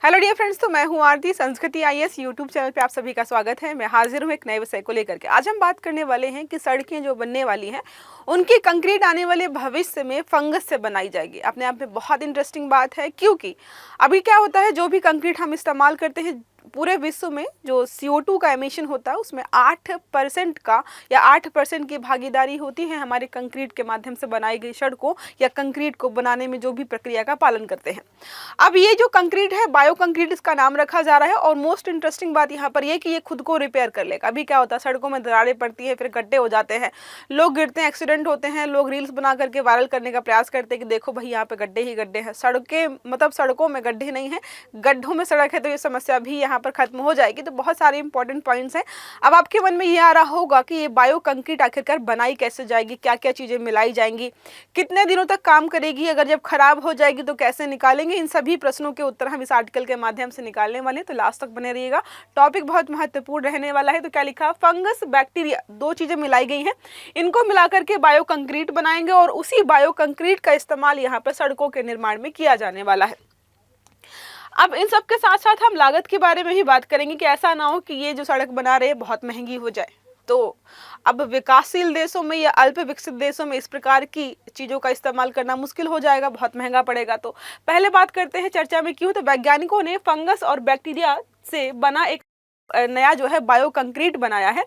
Hello dear friends, तो मैं हूं आरती। संस्कृति आईएएस यूट्यूब चैनल पे आप सभी का स्वागत है। मैं हाजिर हूं एक नए विषय को लेकर के। आज हम बात करने वाले हैं कि सड़कें जो बनने वाली हैं उनकी कंक्रीट आने वाले भविष्य में फंगस से बनाई जाएगी। अपने आप में बहुत इंटरेस्टिंग बात है, क्योंकि अभी क्या होता है, जो भी कंक्रीट हम इस्तेमाल करते हैं पूरे विश्व में जो CO2 का एमिशन होता है उसमें 8% का या 8% की भागीदारी होती है हमारे कंक्रीट के माध्यम से बनाई गई सड़कों या कंक्रीट को बनाने में जो भी प्रक्रिया का पालन करते हैं। अब ये जो कंक्रीट है बायो कंक्रीट इसका नाम रखा जा रहा है। और मोस्ट इंटरेस्टिंग बात यहाँ पर ये कि ये खुद को रिपेयर कर लेगा। अभी क्या होता है, सड़कों में दरारें पड़ती है, फिर गड्ढे हो जाते हैं, लोग गिरते हैं, एक्सीडेंट होते हैं, लोग रील्स बना करके वायरल करने का प्रयास करते हैं कि देखो भाई यहाँ पे गड्ढे ही गड्ढे हैं। सड़कें मतलब सड़कों में गड्ढे नहीं है, गड्ढों में सड़क है, तो ये समस्या भी यहाँ पर खत्म हो जाएगी। तो बहुत सारे इंपॉर्टेंट पॉइंट्स हैं। अब आपके मन में ये आ रहा होगा कि ये बायो कंक्रीट आखिरकार बनाई कैसे जाएगी, क्या क्या चीजें मिलाई जाएंगी, कितने दिनों तक काम करेगी, अगर जब खराब हो जाएगी तो कैसे निकालेंगे। इन सभी प्रश्नों के उत्तर हम इस आर्टिकल के माध्यम से निकालने वाले हैं, तो लास्ट तक बने रहिएगा। टॉपिक बहुत महत्वपूर्ण रहने वाला है। तो क्या लिखा, फंगस बैक्टीरिया दो चीजें मिलाई गई हैं, इनको मिलाकर के बायो कंक्रीट बनाएंगे और उसी बायो कंक्रीट का इस्तेमाल यहाँ पर सड़कों के निर्माण में किया जाने वाला है। अब इन सब के साथ साथ हम लागत के बारे में भी बात करेंगे कि ऐसा ना हो कि ये जो सड़क बना रहे हैं बहुत महंगी हो जाए। तो अब विकासशील देशों में या अल्प विकसित देशों में इस प्रकार की चीजों का इस्तेमाल करना मुश्किल हो जाएगा, बहुत महंगा पड़ेगा। तो पहले बात करते हैं चर्चा में क्यों। तो वैज्ञानिकों ने फंगस और बैक्टीरिया से बना एक नया जो है बायो कंक्रीट बनाया है।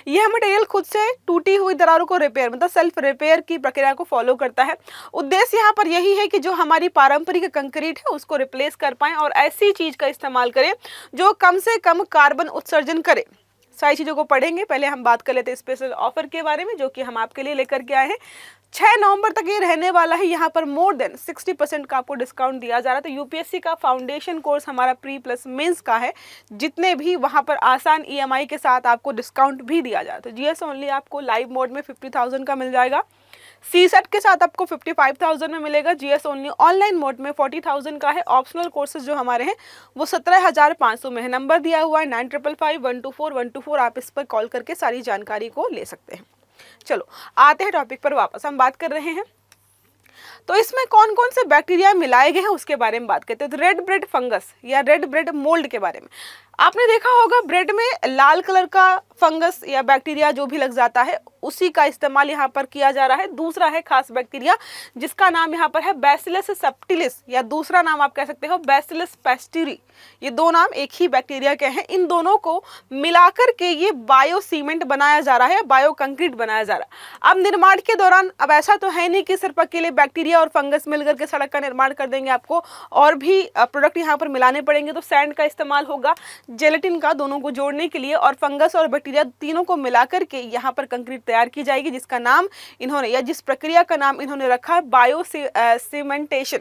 यह मटेरियल खुद से टूटी हुई दरारों को रिपेयर मतलब सेल्फ रिपेयर की प्रक्रिया को फॉलो करता है। उद्देश्य यहाँ पर यही है कि जो हमारी पारंपरिक कंक्रीट है उसको रिप्लेस कर पाएं और ऐसी चीज का इस्तेमाल करें जो कम से कम कार्बन उत्सर्जन करे। सारी चीजों को पढ़ेंगे। पहले हम बात कर लेते हैं स्पेशल ऑफर के बारे में जो कि हम आपके लिए लेकर के आए हैं। 6 नवंबर तक ये रहने वाला है। यहाँ पर मोर देन 60% का आपको डिस्काउंट दिया जा रहा है। तो यूपीएससी का फाउंडेशन कोर्स हमारा प्री प्लस मेंस का है, जितने भी वहाँ पर आसान EMI के साथ आपको डिस्काउंट भी दिया जा रहा है। तो GS ओनली आपको लाइव मोड में 50,000 का मिल जाएगा, CSET के साथ आपको 55,000 में मिलेगा, GS ओनली ऑनलाइन मोड में 40,000 का है। ऑप्शनल कोर्सेज जो हमारे हैं वो 17,500 में है। नंबर दिया हुआ है 9555124124। आप इस पर कॉल करके सारी जानकारी को ले सकते हैं। चलो आते हैं टॉपिक पर वापस। हम बात कर रहे हैं तो इसमें कौन कौन से बैक्टीरिया मिलाए गए हैं उसके बारे में बात करते हैं। तो रेड ब्रेड फंगस या रेड ब्रेड मोल्ड के बारे में आपने देखा होगा, ब्रेड में लाल कलर का फंगस या बैक्टीरिया जो भी लग जाता है उसी का इस्तेमाल यहाँ पर किया जा रहा है। दूसरा है खास बैक्टीरिया जिसका नाम यहाँ पर है बैसिलस सेप्टिलिस या दूसरा नाम आप कह सकते हो बैसिलस पैस्ट्यूरी। ये दो नाम एक ही बैक्टीरिया के हैं। इन दोनों को मिलाकर के ये बायो सीमेंट बनाया जा रहा है, बायो कंक्रीट बनाया जा रहा है। अब निर्माण के दौरान अब ऐसा तो है नहीं कि सिर्फ अकेले बैक्टीरिया और फंगस मिलकर के सड़क का निर्माण कर देंगे, आपको और भी प्रोडक्ट यहाँ पर मिलाने पड़ेंगे। तो सैंड का इस्तेमाल होगा, जेलेटिन का, दोनों को जोड़ने के लिए, और फंगस और बैक्टीरिया तीनों को मिलाकर के यहाँ पर कंक्रीट तैयार की जाएगी, जिसका नाम इन्होंने या जिस प्रक्रिया का नाम इन्होंने रखा है बायो सीमेंटेशन।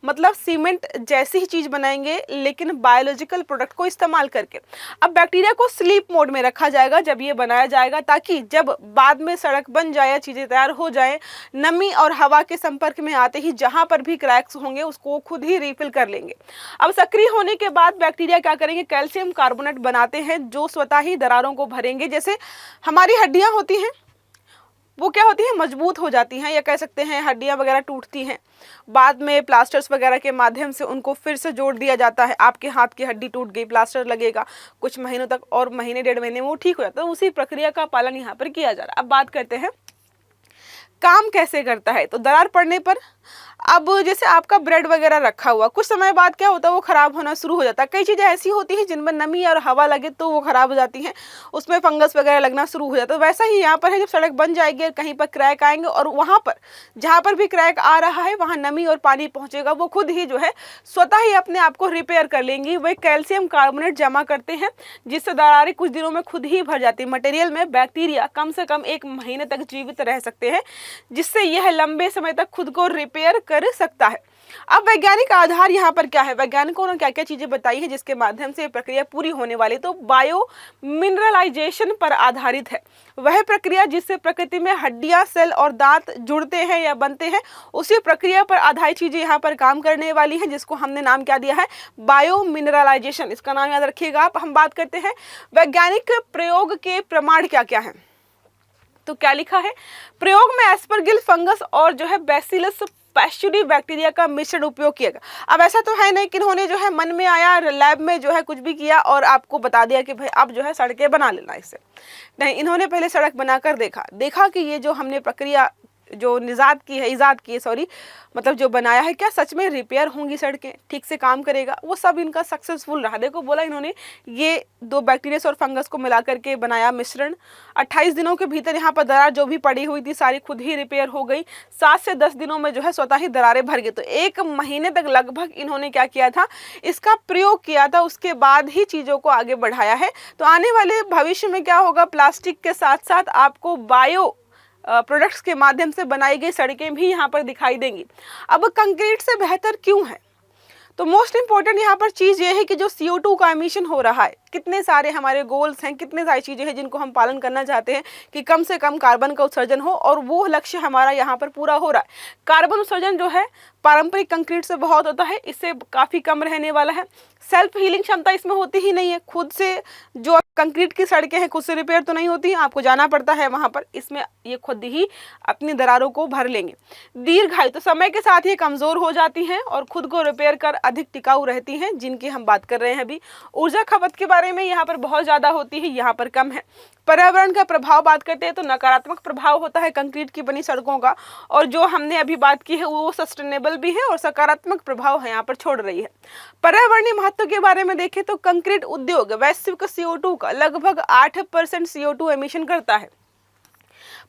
मतलब सीमेंट जैसी ही चीज बनाएंगे लेकिन बायोलॉजिकल प्रोडक्ट को इस्तेमाल करके। अब बैक्टीरिया को स्लीप मोड में रखा जाएगा जब ये बनाया जाएगा, ताकि जब बाद में सड़क बन जाए, चीजें तैयार हो जाए, नमी और हवा के संपर्क में आते ही जहां पर भी क्रैक्स होंगे उसको खुद ही रिफिल कर लेंगे। अब सक्रिय होने के बाद बैक्टीरिया क्या करेंगे, कैल्शियम कार्बोनेट बनाते हैं जो स्वतः ही दरारों को भरेंगे। जैसे हमारी हड्डियां होती हैं वो क्या होती है, मजबूत हो जाती हैं, या कह सकते हैं हड्डियां वगैरह टूटती हैं, बाद में प्लास्टर्स वगैरह के माध्यम से उनको फिर से जोड़ दिया जाता है। आपके हाथ की हड्डी टूट गई, प्लास्टर लगेगा कुछ महीनों तक और महीने 1.5 महीने में वो ठीक हो जाता है। उसी प्रक्रिया का पालन यहाँ पर किया जा रहा है। अब बात करते हैं काम कैसे करता है। तो दरार पड़ने पर अब जैसे आपका ब्रेड वगैरह रखा हुआ कुछ समय बाद क्या होता है, वो खराब होना शुरू हो जाता है। कई चीजें ऐसी होती हैं जिनमें नमी और हवा लगे तो वो खराब हो जाती हैं, उसमें फंगस वगैरह लगना शुरू हो जाता है। वैसा ही यहाँ पर है, जब सड़क बन जाएगी और कहीं पर क्रैक आएंगे और वहां पर जहां पर भी क्रैक आ रहा है वहां नमी और पानी पहुंचेगा, वो खुद ही जो है स्वतः ही अपने आप को रिपेयर कर लेंगी। वे कैल्शियम कार्बोनेट जमा करते हैं जिससे दरारें कुछ दिनों में खुद ही भर जाती है। मटेरियल में बैक्टीरिया कम से कम 1 महीने तक जीवित रह सकते हैं, जिससे यह लंबे समय तक खुद को रिपेयर कर सकता है। अब वैज्ञानिक आधार यहाँ पर क्या है, वैज्ञानिकों ने क्या क्या चीजें बताई है जिसके माध्यम से प्रक्रिया पूरी होने वाली। तो बायो मिनरलाइजेशन पर आधारित है। वह प्रक्रिया जिससे प्रकृति में हड्डियां, सेल और दांत जुड़ते हैं या बनते हैं, उसी प्रक्रिया पर आधारित चीजें यहाँ पर काम करने वाली है, जिसको हमने नाम क्या दिया है, बायो मिनरलाइजेशन। इसका नाम याद रखिएगा आप। हम बात करते हैं वैज्ञानिक प्रयोग के प्रमाण क्या क्या है। तो क्या लिखा है, प्रयोग में एस्परगिल फंगस और जो है बैसिलस पैस्चुरी बैक्टीरिया का मिश्रण उपयोग किया गया। अब ऐसा तो है नहीं कि इन्होंने जो है मन में आया, लैब में जो है कुछ भी किया और आपको बता दिया कि भाई अब जो है सड़कें बना लेना इससे। नहीं, इन्होंने पहले सड़क बनाकर देखा कि ये जो हमने प्रक्रिया जो ईजाद की है सॉरी, मतलब जो बनाया है, क्या सच में रिपेयर होंगी सड़कें, ठीक से काम करेगा, वो सब इनका सक्सेसफुल रहा। देखो बोला इन्होंने ये 2 बैक्टीरिया और फंगस को मिला करके बनाया मिश्रण। 28 दिनों के भीतर यहाँ पर दरार जो भी पड़ी हुई थी सारी खुद ही रिपेयर हो गई। 7 से 10 दिनों में जो है स्वतः ही दरारें भर गई। तो 1 महीने तक लगभग इन्होंने क्या किया था, इसका प्रयोग किया था, उसके बाद ही चीज़ों को आगे बढ़ाया है। तो आने वाले भविष्य में क्या होगा, प्लास्टिक के साथ साथ आपको बायो प्रोडक्ट्स के माध्यम से बनाई गई सड़कें भी यहाँ पर दिखाई देंगी। अब कंक्रीट से बेहतर क्यों है, तो मोस्ट इंपॉर्टेंट यहाँ पर चीज़ ये है कि जो CO2 का एमिशन हो रहा है, कितने सारे हमारे गोल्स हैं, कितने सारी चीज़ें हैं जिनको हम पालन करना चाहते हैं कि कम से कम कार्बन का उत्सर्जन हो, और वो लक्ष्य हमारा यहाँ पर पूरा हो रहा है। कार्बन उत्सर्जन जो है पारंपरिक कंक्रीट से बहुत होता है, इससे काफ़ी कम रहने वाला है। सेल्फ हीलिंग क्षमता इसमें होती ही नहीं है, खुद से जो कंक्रीट की सड़कें हैं खुद से रिपेयर तो नहीं होती हैं, आपको जाना पड़ता है वहाँ पर। इसमें ये खुद ही अपनी दरारों को भर लेंगे। दीर्घायु, तो समय के साथ ये कमज़ोर हो जाती हैं और खुद को रिपेयर कर अधिक टिकाऊ रहती हैं, जिनकी हम बात कर रहे हैं अभी। ऊर्जा खपत के बारे में यहाँ पर बहुत ज़्यादा होती है, यहाँ पर कम है। पर्यावरण का प्रभाव बात करते हैं तो नकारात्मक प्रभाव होता है कंक्रीट की बनी सड़कों का, और जो हमने अभी बात की है वो सस्टेनेबल भी है और सकारात्मक प्रभाव है यहाँ पर छोड़ रही है। पर्यावरणीय महत्व के बारे में देखें तो कंक्रीट उद्योग वैश्विक CO2 का लगभग 8% CO2 एमिशन करता है।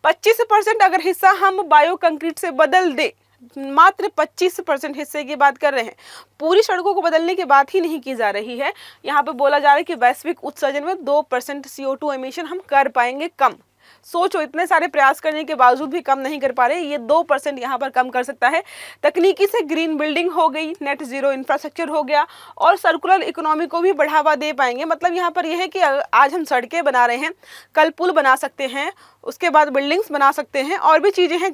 25% अगर हिस्सा हम बायो कंक्रीट से बदल दे, मात्र 25% हिस्से की बात कर रहे हैं, पूरी सड़कों को बदलने की बात ही नहीं की जा रही है। यहाँ पे बोला जा रहा है कि वैश्विक उत्सर्जन में 2% CO2 एमिशन हम कर पाएंगे कम। सोचो, इतने सारे प्रयास करने के बावजूद भी कम नहीं कर पा रहे, ये 2% यहाँ पर कम कर सकता है। तकनीकी से ग्रीन बिल्डिंग हो गई, नेट जीरो इंफ्रास्ट्रक्चर हो गया, और सर्कुलर इकोनॉमी को भी बढ़ावा दे पाएंगे। मतलब यहाँ पर यह है कि आज हम सड़कें बना रहे हैं, कल पुल बना सकते हैं, उसके बाद बिल्डिंग्स बना सकते हैं, और भी चीज़ें हैं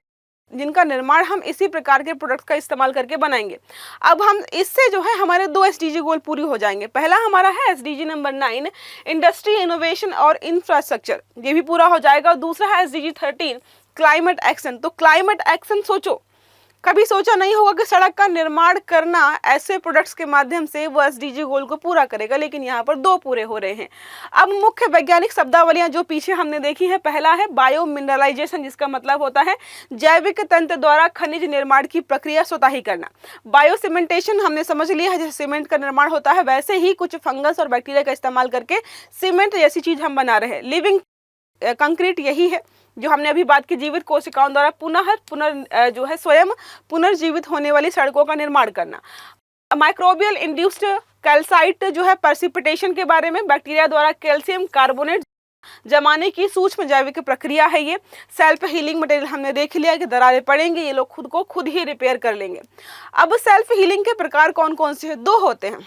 जिनका निर्माण हम इसी प्रकार के प्रोडक्ट्स का इस्तेमाल करके बनाएंगे। अब हम इससे जो है हमारे 2 SDG गोल पूरी हो जाएंगे। पहला हमारा है SDG नंबर 9 इंडस्ट्री, इनोवेशन और इंफ्रास्ट्रक्चर, ये भी पूरा हो जाएगा। और दूसरा है SDG 13 क्लाइमेट एक्शन। तो क्लाइमेट एक्शन सोचो, कभी सोचा नहीं होगा कि सड़क का निर्माण करना ऐसे प्रोडक्ट्स के माध्यम से वो SDG गोल को पूरा करेगा, लेकिन यहाँ पर 2 पूरे हो रहे हैं। अब मुख्य वैज्ञानिक शब्दावलियां जो पीछे हमने देखी है, पहला है बायो मिनरलाइजेशन, जिसका मतलब होता है जैविक तंत्र द्वारा खनिज निर्माण की प्रक्रिया स्वतः ही करना। बायो सीमेंटेशन हमने समझ लिया है, जैसे सीमेंट का निर्माण होता है वैसे ही कुछ फंगस और बैक्टीरिया का इस्तेमाल करके सीमेंट जैसी चीज हम बना रहे हैं। लिविंग कंक्रीट यही है जो हमने अभी बात की, जीवित कोशिकाओं द्वारा जो है स्वयं पुनर्जीवित होने वाली सड़कों का निर्माण करना। माइक्रोबियल इंड्यूस्ड कैल्साइट जो है प्रेसिपिटेशन के बारे में, बैक्टीरिया द्वारा कैल्शियम कार्बोनेट जमाने की सूक्ष्म जैविक प्रक्रिया है ये। सेल्फ हीलिंग मटेरियल हमने देख लिया कि दरारें पड़ेंगी, ये लोग खुद को खुद ही रिपेयर कर लेंगे। अब सेल्फ हीलिंग के प्रकार कौन कौन से हैं, 2 होते हैं।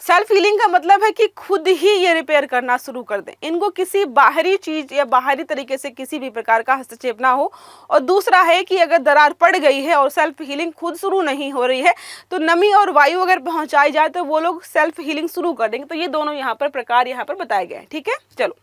सेल्फ हीलिंग का मतलब है कि खुद ही ये रिपेयर करना शुरू कर दें, इनको किसी बाहरी चीज या बाहरी तरीके से किसी भी प्रकार का हस्तक्षेप ना हो। और दूसरा है कि अगर दरार पड़ गई है और सेल्फ हीलिंग खुद शुरू नहीं हो रही है, तो नमी और वायु अगर पहुंचाई जाए तो वो लोग सेल्फ हीलिंग शुरू कर देंगे। तो ये दोनों यहाँ पर प्रकार यहाँ पर बताए गए हैं। ठीक है, चलो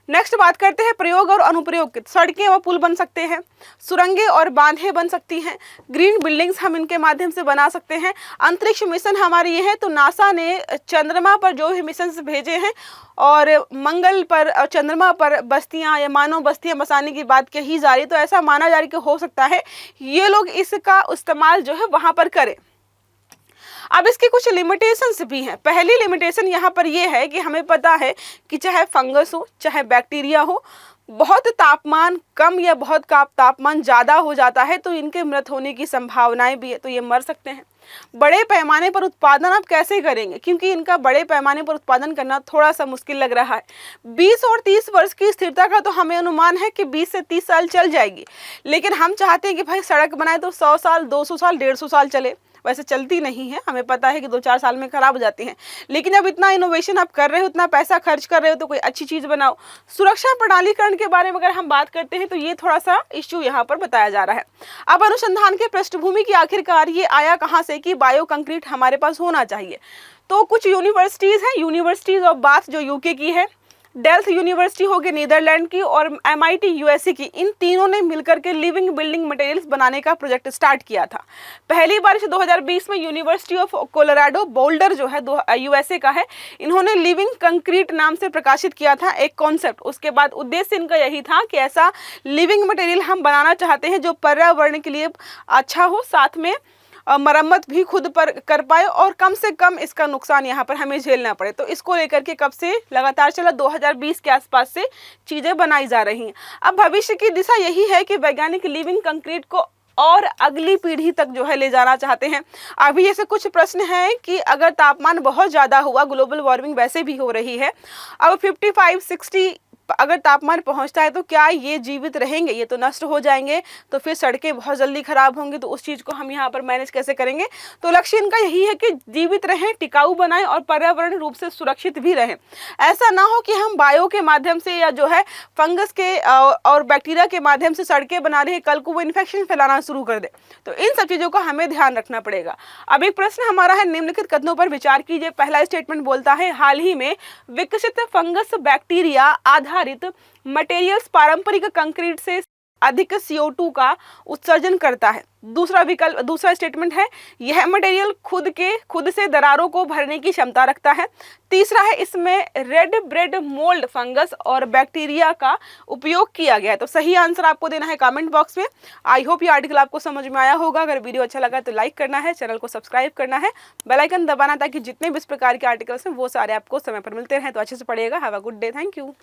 नेक्स्ट बात करते हैं प्रयोग और अनुप्रयोग के। सड़कें व पुल बन सकते हैं, सुरंगें और बांधें बन सकती हैं, ग्रीन बिल्डिंग्स हम इनके माध्यम से बना सकते हैं। अंतरिक्ष मिशन हमारी ये है, तो नासा ने चंद्रमा पर जो भी मिशन भेजे हैं और मंगल पर और चंद्रमा पर बस्तियां या मानव बस्तियां बसाने की बात कही जा रही, तो ऐसा माना जा रहा है कि हो सकता है ये लोग इसका इस्तेमाल जो है वहाँ पर करें। अब इसकी कुछ लिमिटेशंस भी हैं। पहली लिमिटेशन यहाँ पर ये है कि हमें पता है कि चाहे फंगस हो चाहे बैक्टीरिया हो, बहुत तापमान कम या बहुत तापमान ज़्यादा हो जाता है तो इनके मृत होने की संभावनाएं भी है, तो ये मर सकते हैं। बड़े पैमाने पर उत्पादन आप कैसे करेंगे, क्योंकि इनका बड़े पैमाने पर उत्पादन करना थोड़ा सा मुश्किल लग रहा है। 20 और 30 वर्ष की स्थिरता का तो हमें अनुमान है कि 20 से 30 साल चल जाएगी, लेकिन हम चाहते हैं कि भाई सड़क बनाए तो 100 साल 200 साल 150 साल चले। वैसे चलती नहीं है, हमें पता है कि 2-4 साल में खराब हो जाती हैं, लेकिन अब इतना इनोवेशन आप कर रहे हो, इतना पैसा खर्च कर रहे हो, तो कोई अच्छी चीज़ बनाओ। सुरक्षा प्रणालीकरण के बारे में अगर हम बात करते हैं तो ये थोड़ा सा इश्यू यहाँ पर बताया जा रहा है। अब अनुसंधान के पृष्ठभूमि की आखिरकार ये आया कहाँ से कि बायो कंक्रीट हमारे पास होना चाहिए। तो कुछ यूनिवर्सिटीज़ हैं, यूनिवर्सिटीज़ ऑफ बाथ जो UK की है, डेल्फ्ट यूनिवर्सिटी होगी नीदरलैंड की और MIT USA की, इन तीनों ने मिलकर के लिविंग बिल्डिंग मटेरियल्स बनाने का प्रोजेक्ट स्टार्ट किया था। पहली बार 2020 में यूनिवर्सिटी ऑफ कोलोराडो बोल्डर जो है USA का है, इन्होंने लिविंग कंक्रीट नाम से प्रकाशित किया था एक कॉन्सेप्ट। उसके बाद उद्देश्य इनका यही था कि ऐसा लिविंग मटेरियल हम बनाना चाहते हैं जो पर्यावरण के लिए अच्छा हो, साथ में मरम्मत भी खुद पर कर पाए और कम से कम इसका नुकसान यहाँ पर हमें झेलना पड़े। तो इसको लेकर के कब से लगातार चला, 2020 के आसपास से चीज़ें बनाई जा रही हैं। अब भविष्य की दिशा यही है कि वैज्ञानिक लिविंग कंक्रीट को और अगली पीढ़ी तक जो है ले जाना चाहते हैं। अभी ऐसे कुछ प्रश्न हैं कि अगर तापमान बहुत ज़्यादा हुआ, ग्लोबल वार्मिंग वैसे भी हो रही है, अब 55-60 अगर तापमान पहुंचता है तो क्या ये जीवित रहेंगे, ये तो नष्ट हो जाएंगे, तो फिर सड़कें बहुत जल्दी खराब होंगी, तो उस चीज़ को हम यहाँ पर मैनेज कैसे करेंगे। तो लक्ष्य इनका यही है कि जीवित रहें, टिकाऊ बनाएं और पर्यावरण रूप से सुरक्षित भी रहें। ऐसा ना हो कि हम बायो के माध्यम से या जो है फंगस के और बैक्टीरिया के माध्यम से सड़कें बना रहे हैं, कल को वो इन्फेक्शन फैलाना शुरू कर दे। तो इन सब चीज़ों का हमें ध्यान रखना पड़ेगा। अब एक प्रश्न हमारा है, निम्नलिखित कथनों पर विचार कीजिए। पहला स्टेटमेंट बोलता है, हाल ही में विकसित फंगस बैक्टीरिया आधारित मटेरियल्स पारंपरिक कंक्रीट से अधिक CO2 का उत्सर्जन करता है। दूसरा स्टेटमेंट है, यह मटेरियल खुद से दरारों को भरने की क्षमता रखता है। तीसरा है, इसमें रेड ब्रेड मोल्ड फंगस और बैक्टीरिया का उपयोग किया गया है। तो सही आंसर आपको देना है कमेंट बॉक्स में। आई होप ये आर्टिकल आपको समझ में आया होगा। अगर वीडियो अच्छा लगा तो लाइक करना है, चैनल को सब्सक्राइब करना है, बेल आइकन दबाना, ताकि जितने भी इस प्रकार के आर्टिकल्स हैं वो सारे आपको समय पर मिलते रहें। तो अच्छे से पढ़िएगा। Have a good day. Thank you.